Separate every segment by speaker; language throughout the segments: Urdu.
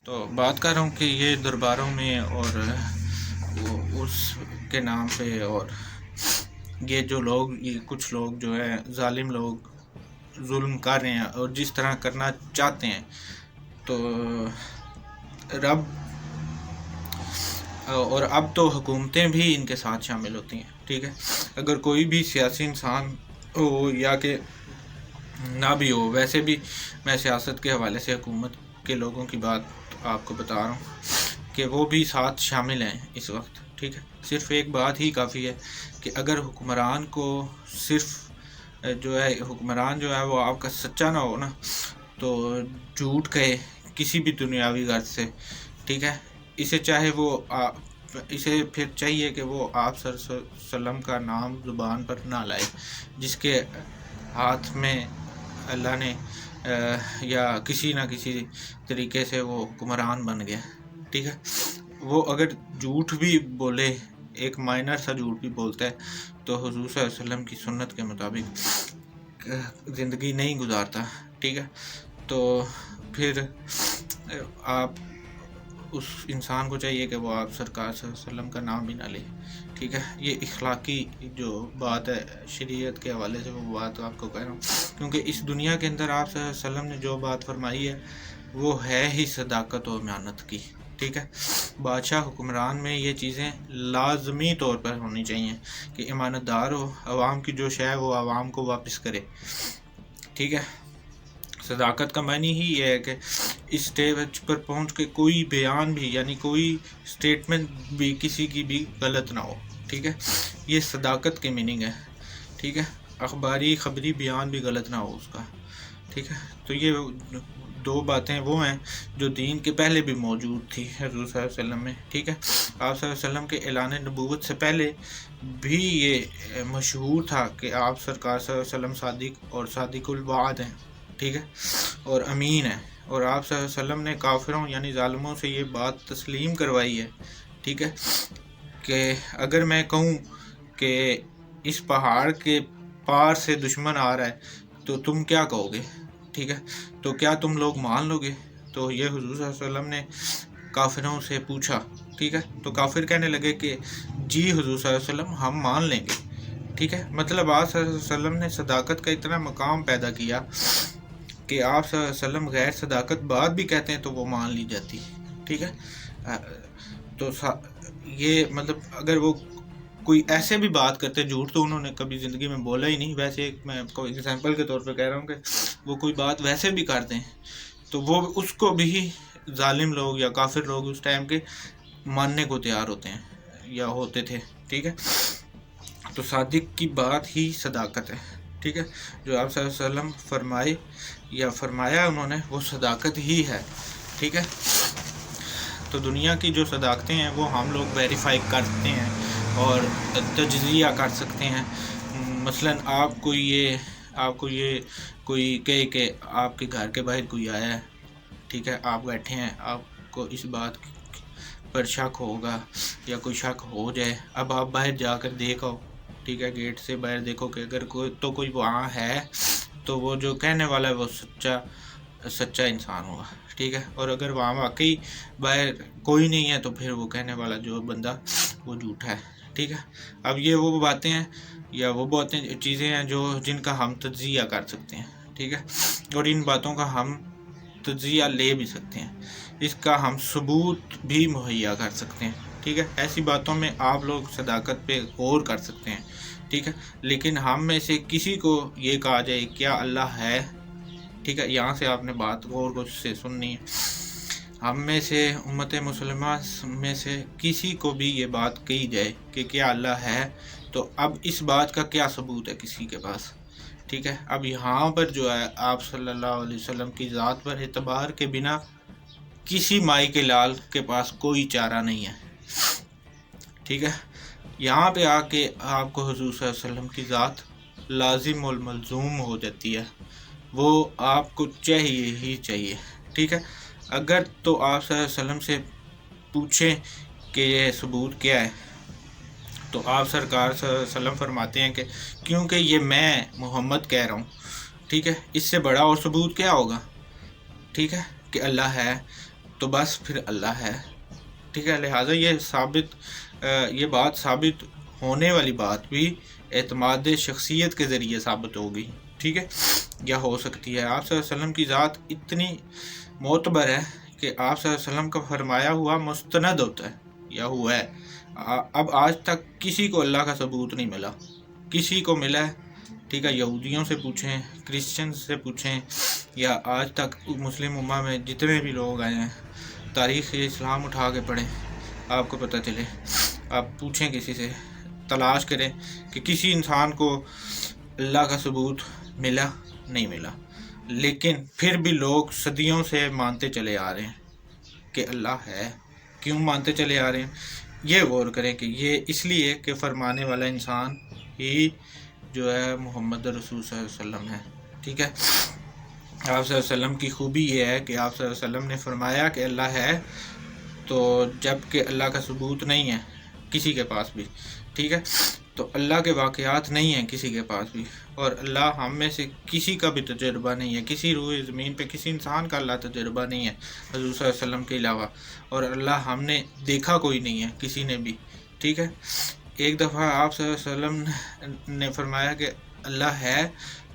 Speaker 1: تو بات کر رہا ہوں کہ یہ درباروں میں اور اس کے نام پہ اور یہ جو لوگ کچھ لوگ جو ہے ظالم لوگ ظلم کر رہے ہیں اور جس طرح کرنا چاہتے ہیں، تو رب اور اب تو حکومتیں بھی ان کے ساتھ شامل ہوتی ہیں. ٹھیک ہے، اگر کوئی بھی سیاسی انسان ہو یا کہ نہ بھی ہو، ویسے بھی میں سیاست کے حوالے سے حکومت کے لوگوں کی بات آپ کو بتا رہا ہوں کہ وہ بھی ساتھ شامل ہیں اس وقت. ٹھیک ہے، صرف ایک بات ہی کافی ہے کہ اگر حکمران کو صرف حکمران جو ہے وہ آپ کا سچا نہ ہو نا، تو جھوٹ کہے کسی بھی دنیاوی غرض سے. ٹھیک ہے، اسے پھر چاہیے کہ وہ آپ صلی اللہ علیہ وسلم کا نام زبان پر نہ لائے، جس کے ہاتھ میں اللہ نے یا کسی نہ کسی طریقے سے وہ حکمران بن گیا. ٹھیک ہے، وہ اگر جھوٹ بھی بولے، ایک مائنر سا جھوٹ بھی بولتا ہے، تو حضور صلی اللہ علیہ وسلم کی سنت کے مطابق زندگی نہیں گزارتا. ٹھیک ہے، تو پھر آپ اس انسان کو چاہیے کہ وہ آپ سرکار صلی اللہ علیہ وسلم کا نام بھی نہ لے. ٹھیک ہے، یہ اخلاقی جو بات ہے شریعت کے حوالے سے، وہ بات آپ کو کہہ رہا ہوں، کیونکہ اس دنیا کے اندر آپ صلی اللہ علیہ وسلم نے جو بات فرمائی ہے وہ ہے ہی صداقت و امانت کی. ٹھیک ہے، بادشاہ حکمران میں یہ چیزیں لازمی طور پر ہونی چاہیے کہ امانت دار ہو، عوام کی جو شے وہ عوام کو واپس کرے. ٹھیک ہے، صداقت کا معنی ہی یہ ہے کہ اس سٹیج پر پہنچ کے کوئی بیان بھی، یعنی کوئی سٹیٹمنٹ بھی کسی کی بھی غلط نہ ہو. ٹھیک ہے، یہ صداقت کی میننگ ہے. ٹھیک ہے، خبری بیان بھی غلط نہ ہو اس کا. ٹھیک ہے، تو یہ دو باتیں وہ ہیں جو دین کے پہلے بھی موجود تھی حضور صلی اللہ علیہ وسلم میں. ٹھیک ہے، آپ صلی اللہ علیہ وسلم کے اعلان نبوت سے پہلے بھی یہ مشہور تھا کہ آپ سرکار صلی اللہ علیہ وسلم صادق اور صادق الوعد ہیں. ٹھیک ہے، اور امین ہیں، اور آپ صلی اللہ علیہ وسلم نے کافروں یعنی ظالموں سے یہ بات تسلیم کروائی ہے. ٹھیک ہے، کہ اگر میں کہوں کہ اس پہاڑ کے پار سے دشمن آ رہا ہے تو تم کیا کہو گے؟ ٹھیک ہے، تو کیا تم لوگ مان لو گے؟ تو یہ حضور صلی اللہ علیہ وسلم نے کافروں سے پوچھا. ٹھیک ہے، تو کافر کہنے لگے کہ جی حضور صلی اللہ علیہ وسلم ہم مان لیں گے. ٹھیک ہے، مطلب آپ صلی اللہ علیہ وسلم نے صداقت کا اتنا مقام پیدا کیا کہ آپ صلی اللہ علیہ وسلم غیر صداقت بات بھی کہتے ہیں تو وہ مان لی جاتی. ٹھیک ہے، تو یہ مطلب اگر وہ کوئی ایسے بھی بات کرتے، جھوٹ تو انہوں نے کبھی زندگی میں بولا ہی نہیں، ویسے میں آپ کو ایگزامپل کے طور پہ کہہ رہا ہوں کہ وہ کوئی بات ویسے بھی کرتے ہیں تو وہ اس کو بھی ظالم لوگ یا کافر لوگ اس ٹائم کے ماننے کو تیار ہوتے ہیں یا ہوتے تھے. ٹھیک ہے، تو صادق کی بات ہی صداقت ہے. ٹھیک ہے، جو آپ صلی اللہ علیہ وسلم فرمائے یا فرمایا انہوں نے، وہ صداقت ہی ہے. ٹھیک ہے، تو دنیا کی جو صداقتیں ہیں وہ ہم لوگ ویریفائی کرتے ہیں اور تجزیہ کر سکتے ہیں. مثلا آپ کو یہ کوئی کہے کہ آپ کے گھر کے باہر کوئی آیا ہے. ٹھیک ہے، آپ بیٹھے ہیں، آپ کو اس بات پر شک ہوگا یا کوئی شک ہو جائے، اب آپ باہر جا کر دیکھو. ٹھیک ہے، گیٹ سے باہر دیکھو کہ اگر کوئی وہاں ہے تو وہ جو کہنے والا ہے وہ سچا انسان ہوگا. ٹھیک ہے، اور اگر وہاں واقعی باہر کوئی نہیں ہے تو پھر وہ کہنے والا جو بندہ وہ جھوٹا ہے. ٹھیک ہے، اب یہ وہ باتیں ہیں یا وہ چیزیں ہیں جن کا ہم تجزیہ کر سکتے ہیں. ٹھیک ہے، اور ان باتوں کا ہم تجزیہ لے بھی سکتے ہیں، اس کا ہم ثبوت بھی مہیا کر سکتے ہیں. ٹھیک ہے، ایسی باتوں میں آپ لوگ صداقت پہ غور کر سکتے ہیں. ٹھیک ہے، لیکن ہم میں سے کسی کو یہ کہا جائے کیا اللہ ہے؟ ٹھیک ہے، یہاں سے آپ نے بات غور سے سننی ہے. ہم میں سے امت مسلمہ میں سے کسی کو بھی یہ بات کہی جائے کہ کیا اللہ ہے، تو اب اس بات کا کیا ثبوت ہے کسی کے پاس؟ ٹھیک ہے، اب یہاں پر جو ہے آپ صلی اللہ علیہ وسلم کی ذات پر اعتبار کے بنا کسی مائی کے لال کے پاس کوئی چارہ نہیں ہے. ٹھیک ہے، یہاں پہ آ کے آپ کو حضور صلی اللہ علیہ وسلم کی ذات لازم الملزوم ہو جاتی ہے، وہ آپ کو چاہیے ہی چاہیے. ٹھیک ہے، اگر تو آپ صلی اللہ علیہ وسلم سے پوچھیں کہ یہ ثبوت کیا ہے، تو آپ سرکار صلی اللہ علیہ وسلم فرماتے ہیں کہ کیونکہ یہ میں محمد کہہ رہا ہوں. ٹھیک ہے، اس سے بڑا اور ثبوت کیا ہوگا؟ ٹھیک ہے، کہ اللہ ہے. تو بس پھر اللہ ہے، ٹھیک ہے۔ لہٰذا یہ بات ثابت ہونے والی بات بھی اعتماد شخصیت کے ذریعے ثابت ہوگی، ٹھیک ہے، یا ہو سکتی ہے۔ آپ صلی اللہ علیہ وسلم کی ذات اتنی معتبر ہے کہ آپ صلی اللہ علیہ وسلم کا فرمایا ہوا مستند ہوتا ہے یا ہوا ہے۔ اب آج تک کسی کو اللہ کا ثبوت نہیں ملا، کسی کو ملا ہے، ٹھیک ہے، یہودیوں سے پوچھیں، کرسچن سے پوچھیں، یا آج تک مسلم امہ میں جتنے بھی لوگ آئے ہیں، تاریخ اسلام اٹھا کے پڑھیں، آپ کو پتہ چلے، آپ پوچھیں کسی سے، تلاش کریں کہ کسی انسان کو اللہ کا ثبوت ملا، نہیں ملا۔ لیکن پھر بھی لوگ صدیوں سے مانتے چلے آ رہے ہیں کہ اللہ ہے۔ کیوں مانتے چلے آ رہے ہیں؟ یہ غور کریں کہ یہ اس لیے کہ فرمانے والا انسان ہی جو ہے محمد رسول صلی اللہ علیہ وسلم ہے، ٹھیک ہے۔ آپ صلی اللہ علیہ وسلم کی خوبی یہ ہے کہ آپ صلی اللہ علیہ وسلم نے فرمایا کہ اللہ ہے، تو جب کہ اللہ کا ثبوت نہیں ہے کسی کے پاس بھی، ٹھیک ہے، تو اللہ کے واقعات نہیں ہیں کسی کے پاس بھی، اور اللہ ہم میں سے کسی کا بھی تجربہ نہیں ہے، کسی روئے زمین پہ کسی انسان کا اللہ تجربہ نہیں ہے حضور صلی اللہ علیہ وسلم کے علاوہ، اور اللہ ہم نے دیکھا کوئی نہیں ہے کسی نے بھی، ٹھیک ہے۔ ایک دفعہ آپ صلی اللہ علیہ وسلم نے فرمایا کہ اللہ ہے،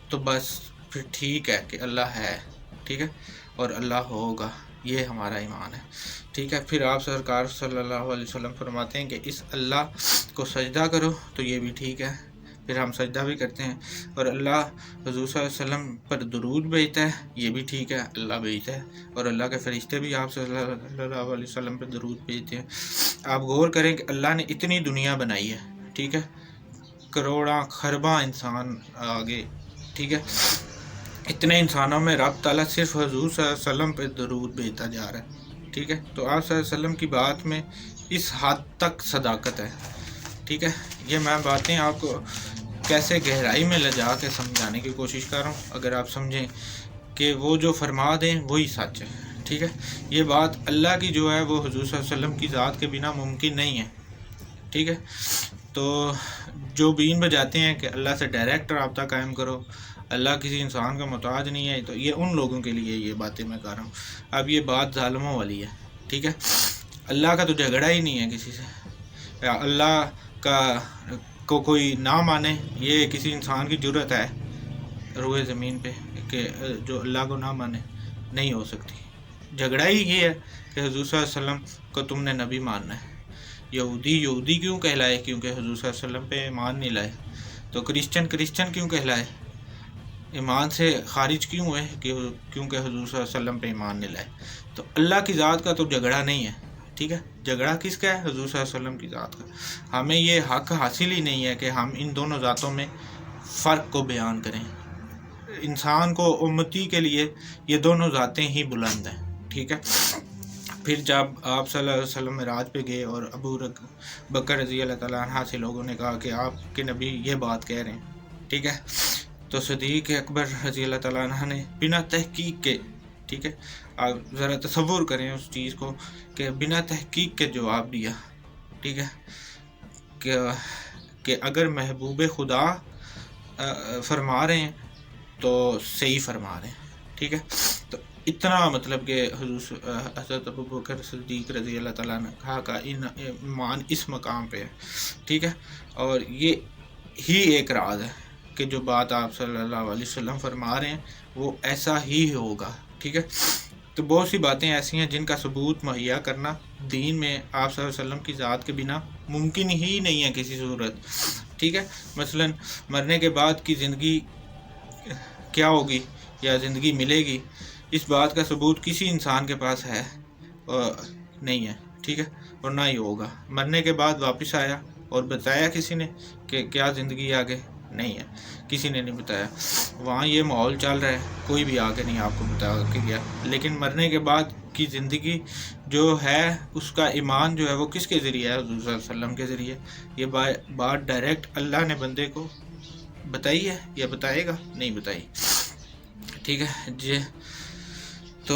Speaker 1: تو بس پھر ٹھیک ہے کہ اللہ ہے، ٹھیک ہے، اور اللہ ہوگا، یہ ہمارا ایمان ہے، ٹھیک ہے۔ پھر آپ سرکار صلی اللہ علیہ وسلم فرماتے ہیں کہ اس اللہ کو سجدہ کرو، تو یہ بھی ٹھیک ہے، پھر ہم سجدہ بھی کرتے ہیں، اور اللہ حضور صلی اللہ علیہ وسلم پر درود بھیجتا ہے، یہ بھی ٹھیک ہے، اللہ بھیجتا ہے، اور اللہ کے فرشتے بھی آپ صلی اللہ علیہ وسلم پر درود بھیجتے ہیں۔ آپ غور کریں کہ اللہ نے اتنی دنیا بنائی ہے، ٹھیک ہے، کروڑاں خرباں انسان آگے، ٹھیک ہے، اتنے انسانوں میں رب تعالیٰ صرف حضور صلی اللہ علیہ وسلم پہ درود بھیجتا جا رہا ہے، ٹھیک ہے۔ تو آپ صلی اللہ علیہ وسلم کی بات میں اس حد تک صداقت ہے، ٹھیک ہے۔ یہ میں باتیں آپ کو کیسے گہرائی میں لے جا کے سمجھانے کی کوشش کر رہا ہوں، اگر آپ سمجھیں کہ وہ جو فرما دیں وہی سچ ہے، ٹھیک ہے۔ یہ بات اللہ کی جو ہے وہ حضور صلی اللہ علیہ وسلم کی ذات کے بنا ممکن نہیں ہے، ٹھیک ہے۔ تو جو بین بجاتے ہیں کہ اللہ سے ڈائریکٹ رابطہ قائم کرو، اللہ کسی انسان کا محتاج نہیں ہے، تو یہ ان لوگوں کے لیے یہ باتیں میں کر رہا ہوں۔ اب یہ بات ظالموں والی ہے، ٹھیک ہے۔ اللہ کا تو جھگڑا ہی نہیں ہے کسی سے، یا اللہ کو کوئی نہ مانے، یہ کسی انسان کی جرت ہے روئے زمین پہ کہ جو اللہ کو نہ مانے، نہیں ہو سکتی۔ جھگڑا ہی یہ ہے کہ حضور صلی اللہ علیہ وسلم کو تم نے نبی ماننا ہے۔ یہودی کیوں کہلائے؟ کیونکہ حضور صلی اللہ علیہ وسلم پہ ایمان نہیں لائے۔ تو کرسچن کیوں کہلائے؟ ایمان سے خارج کیوں ہوئے؟ کیونکہ حضور صلی اللہ علیہ وسلم پہ ایمان نہیں لائے۔ تو اللہ کی ذات کا تو جھگڑا نہیں ہے، ٹھیک ہے۔ جھگڑا کس کا ہے؟ حضور صلی اللہ علیہ وسلم کی ذات کا۔ ہمیں یہ حق حاصل ہی نہیں ہے کہ ہم ان دونوں ذاتوں میں فرق کو بیان کریں۔ انسان کو، امتی کے لیے یہ دونوں ذاتیں ہی بلند ہیں، ٹھیک ہے۔ پھر جب آپ صلی اللہ علیہ وسلم معراج پہ گئے اور ابو بکر رضی اللہ تعالیٰ عنہ سے لوگوں نے کہا کہ آپ کے نبی یہ بات کہہ رہے ہیں، ٹھیک ہے، تو صدیق اکبر رضی اللہ تعالیٰ عنہ نے بنا تحقیق کے، ٹھیک ہے، آپ ذرا تصور کریں اس چیز کو کہ بنا تحقیق کے جواب دیا، ٹھیک ہے، کہ اگر محبوب خدا فرما رہے ہیں تو صحیح فرما رہے ہیں، ٹھیک ہے۔ تو اتنا مطلب کہ حضرت ابو بکر صدیق رضی اللہ تعالیٰ نے کہا کہ ایمان اس مقام پہ ہے، ٹھیک ہے۔ اور یہ ہی ایک راز ہے کہ جو بات آپ صلی اللہ علیہ وسلم فرما رہے ہیں وہ ایسا ہی ہوگا، ٹھیک ہے۔ تو بہت سی باتیں ایسی ہیں جن کا ثبوت مہیا کرنا دین میں آپ صلی اللہ علیہ وسلم کی ذات کے بنا ممکن ہی نہیں ہے کسی صورت، ٹھیک ہے۔ مثلا مرنے کے بعد کی زندگی کیا ہوگی یا زندگی ملے گی، اس بات کا ثبوت کسی انسان کے پاس ہے نہیں ہے، ٹھیک ہے، اور نہ ہی ہوگا۔ مرنے کے بعد واپس آیا اور بتایا کسی نے کہ کیا زندگی آگے؟ نہیں ہے، کسی نے نہیں بتایا۔ وہاں یہ ماحول چل رہا ہے، کوئی بھی آگے نہیں آپ کو بتا کے گیا۔ لیکن مرنے کے بعد کی زندگی جو ہے اس کا ایمان جو ہے وہ کس کے ذریعے ہے؟ حضور صلی اللہ علیہ وسلم کے ذریعے۔ یہ بات ڈائریکٹ اللہ نے بندے کو بتائی ہے یا بتائے گا؟ نہیں بتائی، ٹھیک ہے جی۔ تو